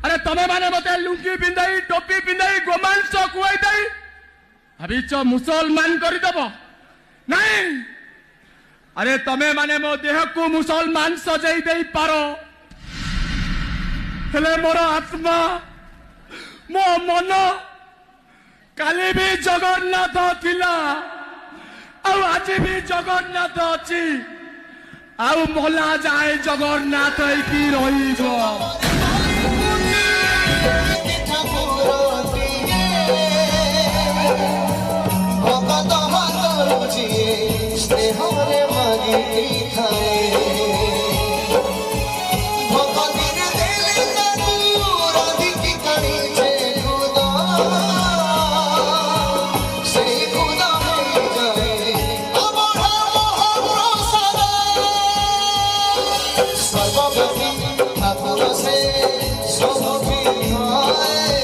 अरे तमे माने मते लुंगी पिंधाई टोपी पिंधाई गोमांस खुआई दई भाविच मुसलमान करदेव नहीं। अरे तमे माने मो देह को मुसलमान सजाई दे पार हेले मोर आत्मा मो मन काली भी जगन्नाथ थिला आज भी जगन्नाथ अच्छी आउ मला जाए जगन्नाथ की रहिबो। सर्वप्रति ठाकुर से